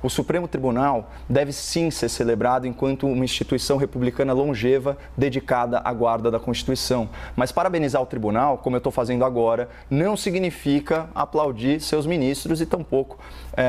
O Supremo Tribunal deve sim ser celebrado enquanto uma instituição republicana longeva dedicada à guarda da Constituição. Mas parabenizar o tribunal, como eu estou fazendo agora, não significa aplaudir seus ministros e tampouco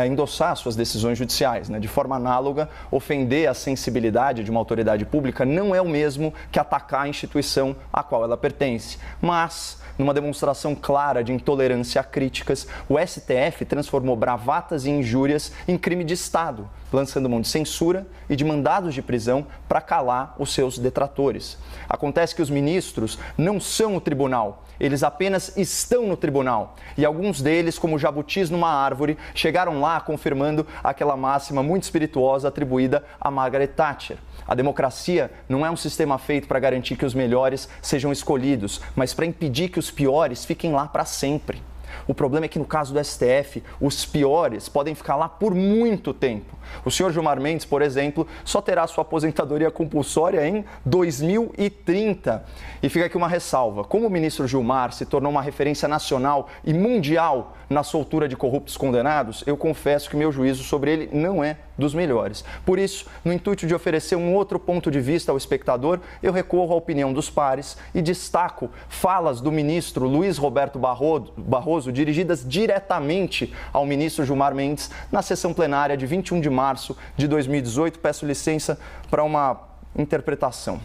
endossar suas decisões judiciais. De forma análoga, ofender a sensibilidade de uma autoridade pública não é o mesmo que atacar a instituição a qual ela pertence. Mas, numa demonstração clara de intolerância a críticas, o STF transformou bravatas e injúrias em crime de Estado, lançando mão de censura e de mandados de prisão para calar os seus detratores. Acontece que os ministros não são o tribunal, eles apenas estão no tribunal. E alguns deles, como jabutis numa árvore, chegaram lá confirmando aquela máxima muito espirituosa atribuída a Margaret Thatcher. A democracia não é um sistema feito para garantir que os melhores sejam escolhidos, mas para impedir que os piores fiquem lá para sempre. O problema é que no caso do STF, os piores podem ficar lá por muito tempo. O senhor Gilmar Mendes, por exemplo, só terá sua aposentadoria compulsória em 2030. E fica aqui uma ressalva. Como o ministro Gilmar se tornou uma referência nacional e mundial na soltura de corruptos condenados, eu confesso que meu juízo sobre ele não é dos melhores. Por isso, no intuito de oferecer um outro ponto de vista ao espectador, eu recorro à opinião dos pares e destaco falas do ministro Luiz Roberto Barroso dirigidas diretamente ao ministro Gilmar Mendes na sessão plenária de 21 de março de 2018. Peço licença para uma interpretação.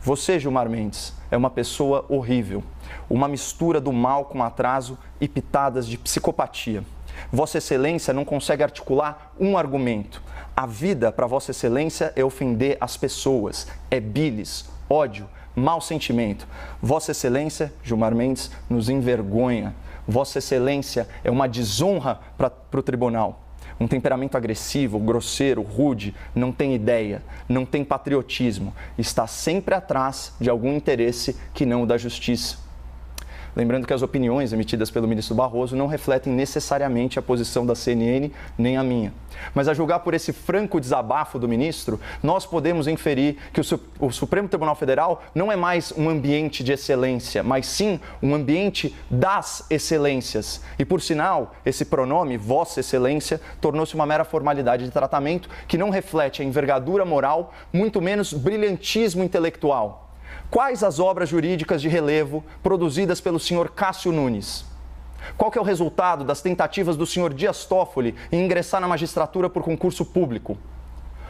Você, Gilmar Mendes, é uma pessoa horrível, uma mistura do mal com atraso e pitadas de psicopatia. Vossa Excelência não consegue articular um argumento. A vida para Vossa Excelência é ofender as pessoas, é bilis, ódio, mau sentimento. Vossa Excelência, Gilmar Mendes, nos envergonha. Vossa Excelência é uma desonra para o tribunal. Um temperamento agressivo, grosseiro, rude, não tem ideia, não tem patriotismo, está sempre atrás de algum interesse que não o da justiça. Lembrando que as opiniões emitidas pelo ministro Barroso não refletem necessariamente a posição da CNN nem a minha. Mas a julgar por esse franco desabafo do ministro, nós podemos inferir que o Supremo Tribunal Federal não é mais um ambiente de excelência, mas sim um ambiente das excelências. E por sinal, esse pronome, Vossa Excelência, tornou-se uma mera formalidade de tratamento que não reflete a envergadura moral, muito menos brilhantismo intelectual. Quais as obras jurídicas de relevo produzidas pelo senhor Cássio Nunes? Qual que é o resultado das tentativas do senhor Dias Toffoli em ingressar na magistratura por concurso público?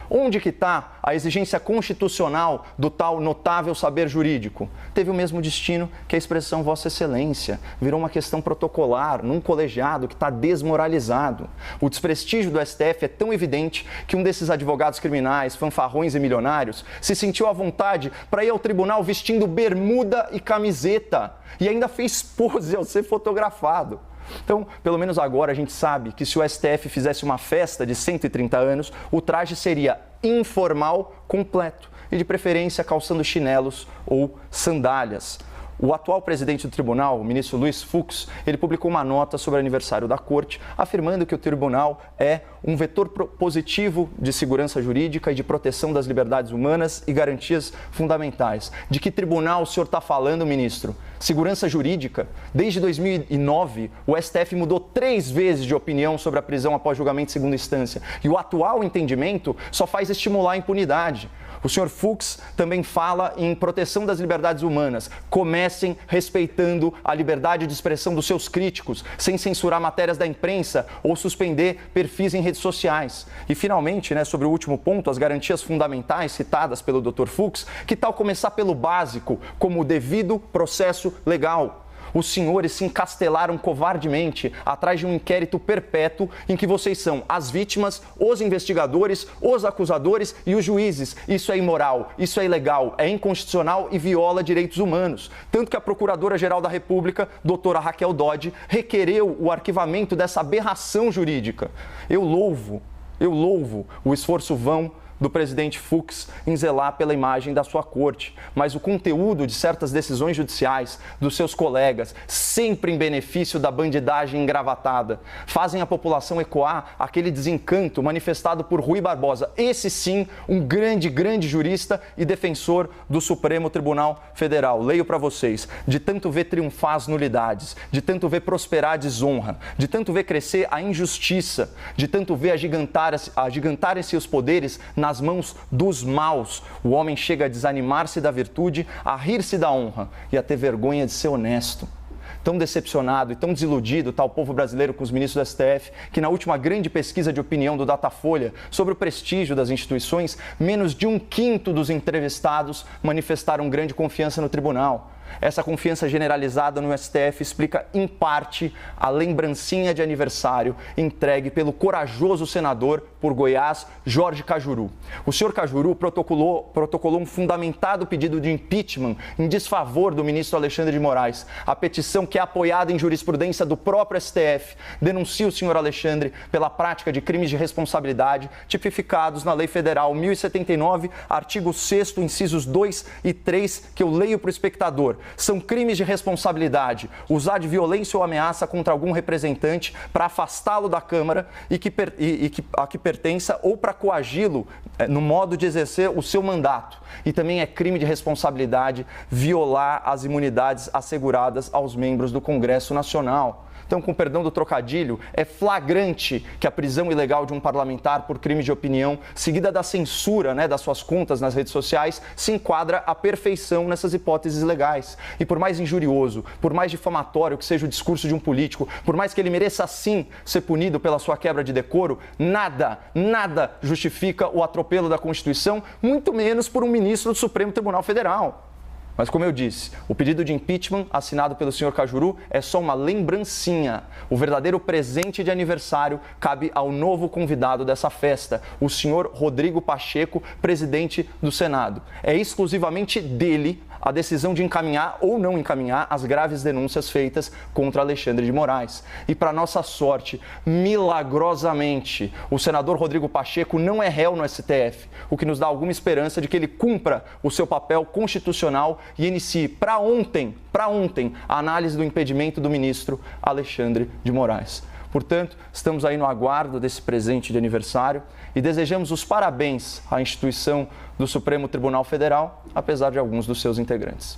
Onde que está a exigência constitucional do tal notável saber jurídico? Teve o mesmo destino que a expressão Vossa Excelência. Virou uma questão protocolar, num colegiado que está desmoralizado. O desprestígio do STF é tão evidente que um desses advogados criminais, fanfarrões e milionários, se sentiu à vontade para ir ao tribunal vestindo bermuda e camiseta. E ainda fez pose ao ser fotografado. Então, pelo menos agora a gente sabe que se o STF fizesse uma festa de 130 anos, o traje seria informal completo e de preferência calçando chinelos ou sandálias. O atual presidente do tribunal, o ministro Luiz Fux, ele publicou uma nota sobre o aniversário da corte, afirmando que o tribunal é um vetor positivo de segurança jurídica e de proteção das liberdades humanas e garantias fundamentais. De que tribunal o senhor está falando, ministro? Segurança jurídica? Desde 2009, o STF mudou 3 vezes de opinião sobre a prisão após julgamento de segunda instância. E o atual entendimento só faz estimular a impunidade. O senhor Fux também fala em proteção das liberdades humanas. Comecem respeitando a liberdade de expressão dos seus críticos, sem censurar matérias da imprensa ou suspender perfis em redes sociais. E, finalmente, sobre o último ponto, as garantias fundamentais citadas pelo Dr. Fux, que tal começar pelo básico, como o devido processo legal? Os senhores se encastelaram covardemente atrás de um inquérito perpétuo em que vocês são as vítimas, os investigadores, os acusadores e os juízes. Isso é imoral, isso é ilegal, é inconstitucional e viola direitos humanos. Tanto que a Procuradora-Geral da República, doutora Raquel Dodge, requereu o arquivamento dessa aberração jurídica. Eu louvo o esforço vão do presidente Fux em zelar pela imagem da sua corte, mas o conteúdo de certas decisões judiciais dos seus colegas, sempre em benefício da bandidagem engravatada, fazem a população ecoar aquele desencanto manifestado por Rui Barbosa. Esse sim, um grande jurista e defensor do Supremo Tribunal Federal. Leio para vocês: de tanto ver triunfar as nulidades, de tanto ver prosperar a desonra, de tanto ver crescer a injustiça, de tanto ver agigantarem-se os poderes nas mãos dos maus, o homem chega a desanimar-se da virtude, a rir-se da honra e a ter vergonha de ser honesto. Tão decepcionado e tão desiludido está o povo brasileiro com os ministros do STF, que na última grande pesquisa de opinião do Datafolha sobre o prestígio das instituições, menos de 1/5 dos entrevistados manifestaram grande confiança no tribunal. Essa confiança generalizada no STF explica, em parte, a lembrancinha de aniversário entregue pelo corajoso senador por Goiás, Jorge Cajuru. O senhor Cajuru protocolou um fundamentado pedido de impeachment em desfavor do ministro Alexandre de Moraes. A petição, que é apoiada em jurisprudência do próprio STF, denuncia o senhor Alexandre pela prática de crimes de responsabilidade tipificados na Lei Federal 1079, artigo 6º, incisos 2 e 3, que eu leio para o espectador. São crimes de responsabilidade usar de violência ou ameaça contra algum representante para afastá-lo da Câmara a que pertença ou para coagi-lo no modo de exercer o seu mandato. E também é crime de responsabilidade violar as imunidades asseguradas aos membros do Congresso Nacional. Então, com perdão do trocadilho, é flagrante que a prisão ilegal de um parlamentar por crime de opinião, seguida da censura, das suas contas nas redes sociais, se enquadra à perfeição nessas hipóteses legais. E por mais injurioso, por mais difamatório que seja o discurso de um político, por mais que ele mereça sim ser punido pela sua quebra de decoro, nada justifica o atropelo da Constituição, muito menos por um ministro do Supremo Tribunal Federal. Mas, como eu disse, o pedido de impeachment assinado pelo senhor Cajuru é só uma lembrancinha. O verdadeiro presente de aniversário cabe ao novo convidado dessa festa, o senhor Rodrigo Pacheco, presidente do Senado. É exclusivamente dele a decisão de encaminhar ou não encaminhar as graves denúncias feitas contra Alexandre de Moraes. E, para nossa sorte, milagrosamente, o senador Rodrigo Pacheco não é réu no STF, o que nos dá alguma esperança de que ele cumpra o seu papel constitucional e inicie para ontem, a análise do impedimento do ministro Alexandre de Moraes. Portanto, estamos aí no aguardo desse presente de aniversário e desejamos os parabéns à instituição do Supremo Tribunal Federal, apesar de alguns dos seus integrantes.